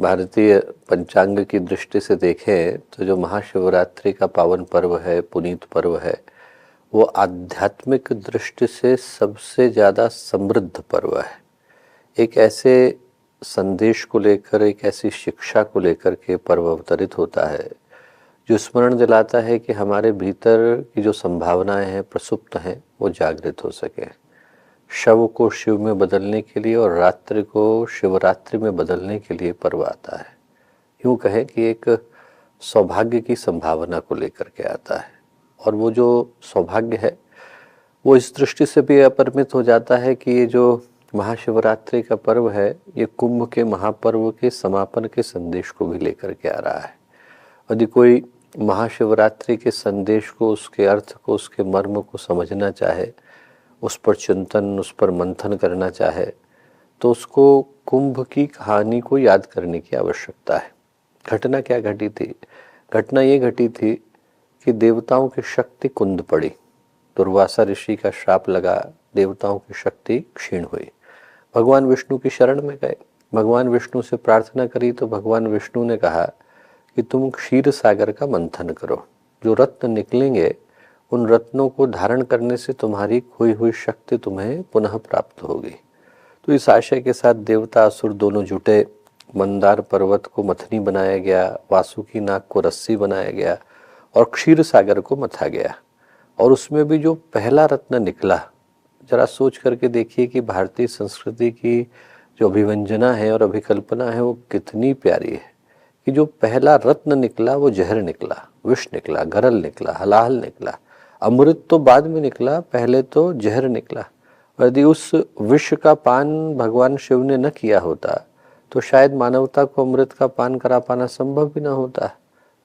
भारतीय पंचांग की दृष्टि से देखें तो जो महाशिवरात्रि का पावन पर्व है, पुनीत पर्व है, वो आध्यात्मिक दृष्टि से सबसे ज़्यादा समृद्ध पर्व है। एक ऐसे संदेश को लेकर, एक ऐसी शिक्षा को लेकर के पर्व अवतरित होता है जो स्मरण दिलाता है कि हमारे भीतर की जो संभावनाएं हैं, प्रसुप्त हैं, वो जागृत हो सके। शव को शिव में बदलने के लिए और रात्रि को शिवरात्रि में बदलने के लिए पर्व आता है। यूँ कहें कि एक सौभाग्य की संभावना को लेकर के आता है, और वो जो सौभाग्य है वो इस दृष्टि से भी अपरिमित हो जाता है कि ये जो महाशिवरात्रि का पर्व है, ये कुंभ के महापर्व के समापन के संदेश को भी लेकर के आ रहा है। यदि कोई महाशिवरात्रि के संदेश को, उसके अर्थ को, उसके मर्म को समझना चाहे, उस पर चिंतन, उस पर मंथन करना चाहे, तो उसको कुंभ की कहानी को याद करने की आवश्यकता है। घटना क्या घटी थी? घटना ये घटी थी कि देवताओं की शक्ति कुंद पड़ी। दुर्वासा ऋषि का श्राप लगा, देवताओं की शक्ति क्षीण हुई। भगवान विष्णु की शरण में गए, भगवान विष्णु से प्रार्थना करी तो भगवान विष्णु ने कहा कि तुम क्षीर सागर का मंथन करो, जो रत्न निकलेंगे उन रत्नों को धारण करने से तुम्हारी खोई हुई शक्ति तुम्हें पुनः प्राप्त होगी। तो इस आशय के साथ देवता असुर दोनों जुटे। मंदार पर्वत को मथनी बनाया गया, वासुकी नाग को रस्सी बनाया गया और क्षीर सागर को मथा गया। और उसमें भी जो पहला रत्न निकला, जरा सोच करके देखिए कि भारतीय संस्कृति की जो अभिव्यंजना है और अभिकल्पना है वो कितनी प्यारी है कि जो पहला रत्न निकला वो जहर निकला, विष निकला, गरल निकला, हलाहल निकला। अमृत तो बाद में निकला, पहले तो जहर निकला। यदि उस विष का पान भगवान शिव ने न किया होता तो शायद मानवता को अमृत का पान करा पाना संभव भी न होता।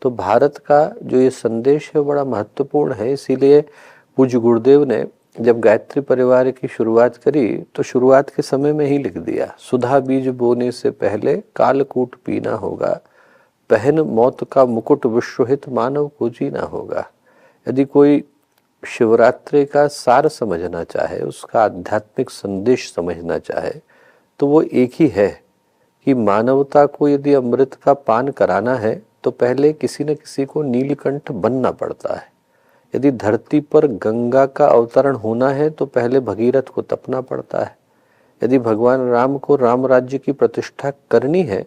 तो भारत का जो ये संदेश है बड़ा महत्वपूर्ण है। इसीलिए पूज्य गुरुदेव ने जब गायत्री परिवार की शुरुआत करी तो शुरुआत के समय में ही लिख दिया, सुधा बीज बोने से पहले कालकूट पीना होगा, पहन मौत का मुकुट विश्वहित मानव को जीना होगा। यदि कोई शिवरात्रि का सार समझना चाहे, उसका आध्यात्मिक संदेश समझना चाहे, तो वो एक ही है कि मानवता को यदि अमृत का पान कराना है तो पहले किसी न किसी को नीलकंठ बनना पड़ता है। यदि धरती पर गंगा का अवतरण होना है तो पहले भगीरथ को तपना पड़ता है। यदि भगवान राम को राम राज्य की प्रतिष्ठा करनी है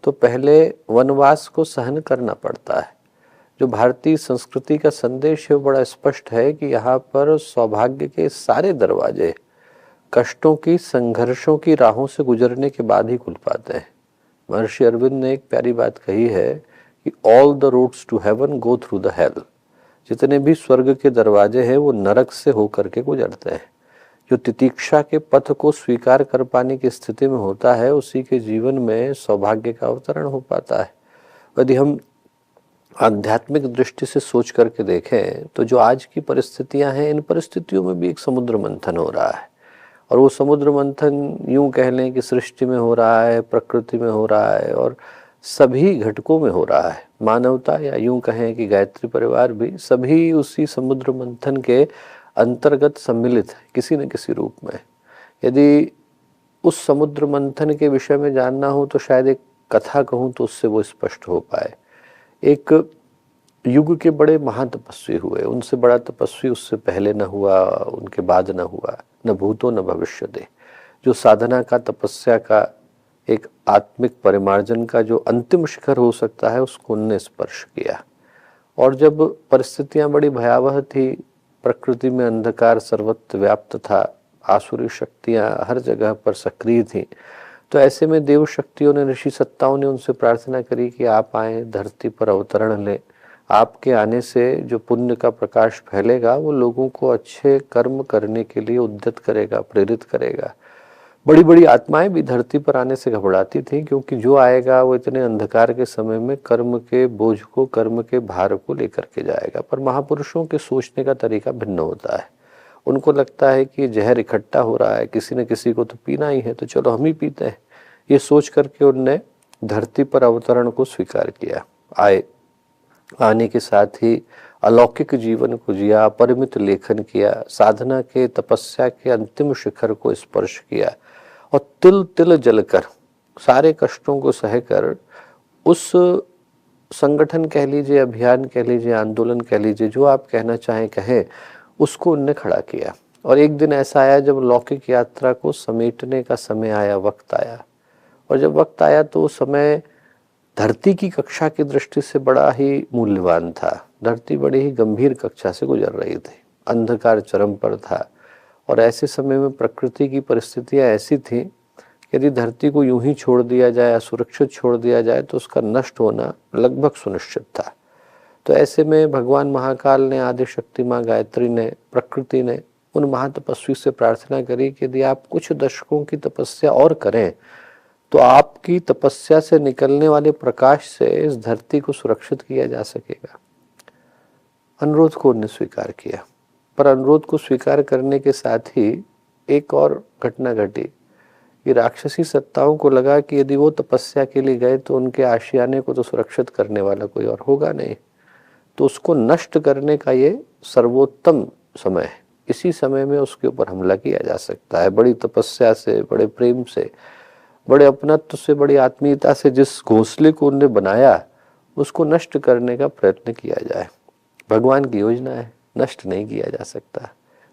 तो पहले वनवास को सहन करना पड़ता है। जो भारतीय संस्कृति का संदेश है वो बड़ा स्पष्ट है कि यहाँ पर सौभाग्य के सारे दरवाजे कष्टों की, संघर्षों की राहों से गुजरने के बाद ही खुल पाते हैं। महर्षि अरविंद ने एक प्यारी बात कही है कि all the roads to heaven go through the hell. जितने भी स्वर्ग के दरवाजे हैं वो नरक से होकर के गुजरते हैं। जो तितीक्षा के पथ को स्वीकार कर पाने की स्थिति में होता है उसी के जीवन में सौभाग्य का अवतरण हो पाता है। यदि हम आध्यात्मिक दृष्टि से सोच करके देखें तो जो आज की परिस्थितियां हैं, इन परिस्थितियों में भी एक समुद्र मंथन हो रहा है। और वो समुद्र मंथन यूं कह लें कि सृष्टि में हो रहा है, प्रकृति में हो रहा है और सभी घटकों में हो रहा है। मानवता, या यूं कहें कि गायत्री परिवार भी, सभी उसी समुद्र मंथन के अंतर्गत सम्मिलित है किसी न किसी रूप में। यदि उस समुद्र मंथन के विषय में जानना हो तो शायद एक कथा कहूँ तो उससे वो स्पष्ट हो पाए। एक युग के बड़े महातपस्वी हुए, उनसे बड़ा तपस्वी उससे पहले न हुआ, उनके बाद न हुआ, न भूतो न भविष्यते। जो साधना का, तपस्या का, एक आत्मिक परिमार्जन का जो अंतिम शिखर हो सकता है उसको उनने स्पर्श किया। और जब परिस्थितियां बड़ी भयावह थी, प्रकृति में अंधकार सर्वत्र व्याप्त था, आसुरी शक्तियां हर जगह पर सक्रिय थी, तो ऐसे में देव शक्तियों ने, ऋषि सत्ताओं ने उनसे प्रार्थना करी कि आप आए, धरती पर अवतरण लें। आपके आने से जो पुण्य का प्रकाश फैलेगा वो लोगों को अच्छे कर्म करने के लिए उद्यत करेगा, प्रेरित करेगा। बड़ी बड़ी आत्माएं भी धरती पर आने से घबराती थी, क्योंकि जो आएगा वो इतने अंधकार के समय में कर्म के बोझ को, कर्म के भार को लेकर के जाएगा। पर महापुरुषों के सोचने का तरीका भिन्न होता है। उनको लगता है कि जहर इकट्ठा हो रहा है, किसी न किसी को तो पीना ही है, तो चलो हम ही पीते हैं। ये सोच करके उनने धरती पर अवतरण को स्वीकार किया। आने के साथ ही अलौकिक जीवन को जिया, अपरिमित लेखन किया, साधना के, तपस्या के अंतिम शिखर को स्पर्श किया और तिल तिल जलकर सारे कष्टों को सहकर उस संगठन कह लीजिए, अभियान कह लीजिए, आंदोलन कह लीजिए, जो आप कहना चाहें कहें, उसको उनने खड़ा किया। और एक दिन ऐसा आया जब लौकिक यात्रा को समेटने का समय आया, वक्त आया। और जब वक्त आया तो समय धरती की कक्षा की दृष्टि से बड़ा ही मूल्यवान था। धरती बड़ी ही गंभीर कक्षा से गुजर रही थी, अंधकार चरम पर था। और ऐसे समय में प्रकृति की परिस्थितियां ऐसी थी, यदि धरती को यूं ही छोड़ दिया जाए, असुरक्षित छोड़ दिया जाए, तो उसका नष्ट होना लगभग सुनिश्चित था। तो ऐसे में भगवान महाकाल ने, आदि शक्ति माँ गायत्री ने, प्रकृति ने उन महातपस्वी से प्रार्थना करी कि यदि आप कुछ दशकों की तपस्या और करें तो आपकी तपस्या से निकलने वाले प्रकाश से इस धरती को सुरक्षित किया जा सकेगा। अनुरोध को उन्होंने स्वीकार किया, पर अनुरोध को स्वीकार करने के साथ ही एक और घटना घटी कि राक्षसी सत्ताओं को लगा कि यदि वो तपस्या के लिए गए तो उनके आशियाने को तो सुरक्षित करने वाला कोई और होगा नहीं, तो उसको नष्ट करने का ये सर्वोत्तम समय है। इसी समय में उसके ऊपर हमला किया जा सकता है। बड़ी तपस्या से, बड़े प्रेम से, बड़े अपनत्व से, बड़ी आत्मीयता से जिस घोंसले को उन्होंने बनाया, उसको नष्ट करने का प्रयत्न किया जाए। भगवान की योजना है, नष्ट नहीं किया जा सकता।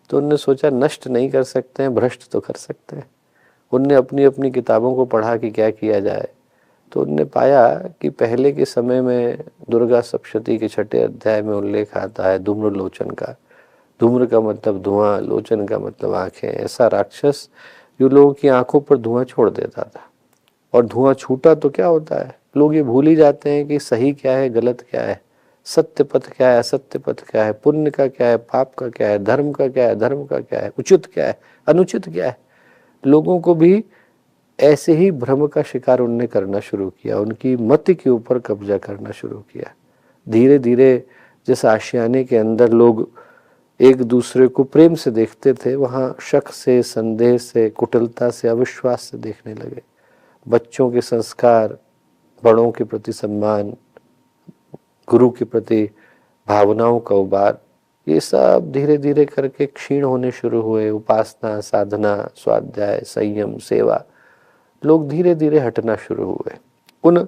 तो उन्होंने सोचा नष्ट नहीं कर सकते हैं, भ्रष्ट तो कर सकते हैं। उनने अपनी अपनी किताबों को पढ़ा कि क्या किया जाए। तो उनने पाया कि पहले के समय में दुर्गा सप्तशती के 6 अध्याय में उल्लेख आता है धूम्र लोचन का। धूम्र का मतलब धुआं, लोचन का मतलब आंखें। ऐसा राक्षस जो लोगों की आंखों पर धुआं छोड़ देता था। और धुआं छूटा तो क्या होता है, लोग ये भूल ही जाते हैं कि सही क्या है, गलत क्या है, सत्य पथ क्या है, असत्य पथ क्या है, पुण्य का क्या है, पाप का क्या है, धर्म का क्या है, धर्म का क्या है, उचित क्या है, अनुचित क्या है। लोगों को भी ऐसे ही भ्रम का शिकार उनने करना शुरू किया, उनकी मति के ऊपर कब्जा करना शुरू किया। धीरे धीरे जिस आशियाने के अंदर लोग एक दूसरे को प्रेम से देखते थे, वहाँ शक से, संदेह से, कुटिलता से, अविश्वास से देखने लगे। बच्चों के संस्कार, बड़ों के प्रति सम्मान, गुरु के प्रति भावनाओं का उबार, ये सब धीरे धीरे करके क्षीण होने शुरू हुए। उपासना, साधना, स्वाध्याय, संयम, सेवा, लोग धीरे धीरे हटना शुरू हुए। उन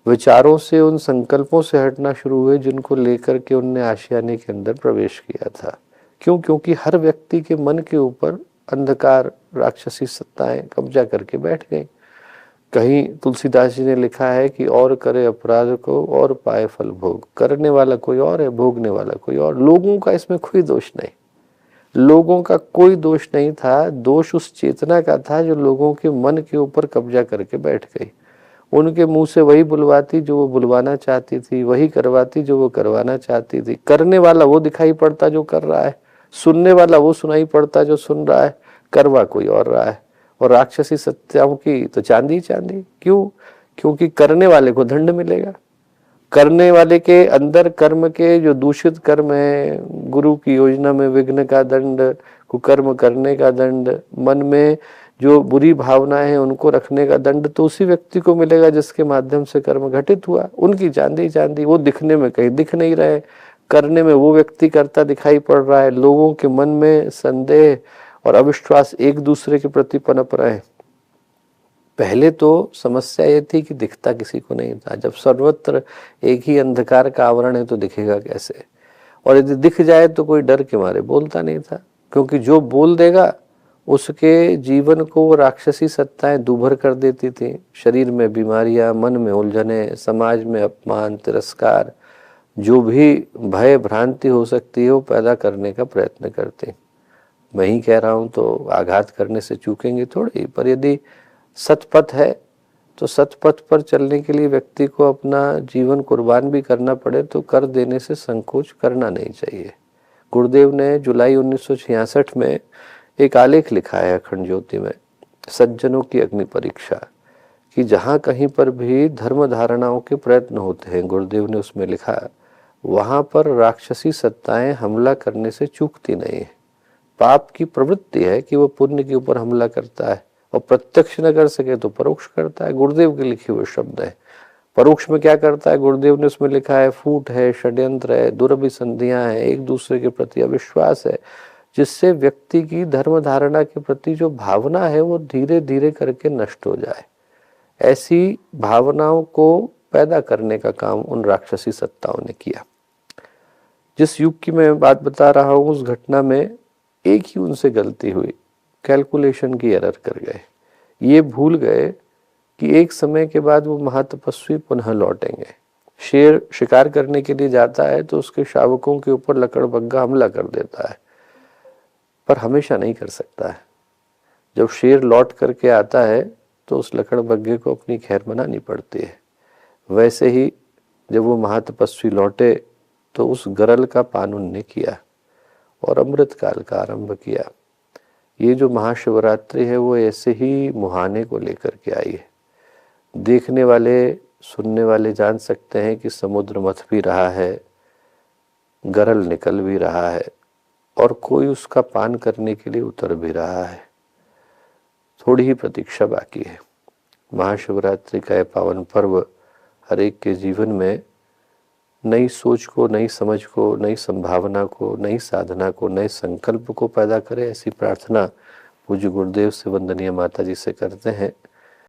विचारों से, उन संकल्पों से हटना शुरू हुए जिनको लेकर के उनने आशियाने के अंदर प्रवेश किया था। क्यों? क्योंकि हर व्यक्ति के मन के ऊपर अंधकार, राक्षसी सत्ताएं कब्जा करके बैठ गई। कहीं तुलसीदास जी ने लिखा है कि और करे अपराध को और पाए फल भोग। करने वाला कोई और है, भोगने वाला कोई और। लोगों का इसमें कोई दोष नहीं, लोगों का कोई दोष नहीं था। दोष उस चेतना का था जो लोगों के मन के ऊपर कब्जा करके बैठ गई। उनके मुंह से वही बुलवाती जो वो बुलवाना चाहती थी, वही करवाती जो वो करवाना चाहती थी। करने वाला वो दिखाई पड़ता जो कर रहा है, सुनने वाला वो सुनाई पड़ता जो सुन रहा है, करवा कोई और रहा है। और राक्षसी सत्याओं की तो चांदी चांदी। क्यों? क्योंकि करने वाले को दंड मिलेगा। करने वाले के अंदर कर्म के जो दूषित कर्म है, गुरु की योजना में विघ्न का दंड, कुकर्म करने का दंड, मन में जो बुरी भावनाएं हैं उनको रखने का दंड तो उसी व्यक्ति को मिलेगा जिसके माध्यम से कर्म घटित हुआ। उनकी चांदी चांदी, वो दिखने में कहीं दिख नहीं रहे, करने में वो व्यक्ति करता दिखाई पड़ रहा है। लोगों के मन में संदेह और अविश्वास एक दूसरे के प्रति पनप रहे। पहले तो समस्या ये थी कि दिखता किसी को नहीं था। जब सर्वत्र एक ही अंधकार का आवरण है तो दिखेगा कैसे? और यदि दिख जाए तो कोई डर के मारे बोलता नहीं था, क्योंकि जो बोल देगा उसके जीवन को वो राक्षसी सत्ताएं दूभर कर देती थी। शरीर में बीमारियां, मन में उलझने, समाज में अपमान, तिरस्कार, जो भी भय भ्रांति हो सकती है वो पैदा करने का प्रयत्न करते। मैं ही कह रहा हूं तो आघात करने से चूकेंगे थोड़ी, पर यदि सतपथ है तो सतपथ पर चलने के लिए व्यक्ति को अपना जीवन कुर्बान भी करना पड़े तो कर देने से संकोच करना नहीं चाहिए। गुरुदेव ने जुलाई 1966 में एक आलेख लिखा है अखंड ज्योति में, सज्जनों की अग्नि परीक्षा, कि जहाँ कहीं पर भी धर्म धारणाओं के प्रयत्न होते हैं, गुरुदेव ने उसमें लिखा, वहां पर राक्षसी सत्ताएं हमला करने से चूकती नहीं है। पाप की प्रवृत्ति है कि वो पुण्य के ऊपर हमला करता है, और प्रत्यक्ष न कर सके तो परोक्ष करता है। गुरुदेव के लिखे हुए शब्द है। परोक्ष में क्या करता है? गुरुदेव ने उसमें लिखा है, फूट है, षड्यंत्र है, दुरभिसंधियां हैं, एक दूसरे के प्रति अविश्वास है, जिससे व्यक्ति की धर्म धारणा के प्रति जो भावना है वो धीरे धीरे करके नष्ट हो जाए। ऐसी भावनाओं को पैदा करने का काम उन राक्षसी सत्ताओं ने किया। जिस युग की मैं बात बता रहा हूँ उस घटना में एक ही उनसे गलती हुई, कैलकुलेशन की एरर कर गए। ये भूल गए कि एक समय के बाद वो महातपस्वी पुनः लौटेंगे। शेर शिकार करने के लिए जाता है तो उसके शावकों के ऊपर लकड़बग्गा हमला कर देता है, पर हमेशा नहीं कर सकता है। जब शेर लौट करके आता है तो उस लकड़बग्गे को अपनी खैर मनानी पड़ती है। वैसे ही जब वो महातपस्वी लौटे तो उस गरल का पान उनने किया और अमृत काल का आरंभ किया। ये जो महाशिवरात्रि है वो ऐसे ही मुहाने को लेकर के आई है। देखने वाले सुनने वाले जान सकते हैं कि समुद्र मथ भी रहा है, गरल निकल भी रहा है और कोई उसका पान करने के लिए उतर भी रहा है। थोड़ी ही प्रतीक्षा बाकी है। महाशिवरात्रि का यह पावन पर्व हर एक के जीवन में नई सोच को, नई समझ को, नई संभावना को, नई साधना को, नए संकल्प को पैदा करे, ऐसी प्रार्थना पूज्य गुरुदेव से वंदनीय माता जी से करते हैं।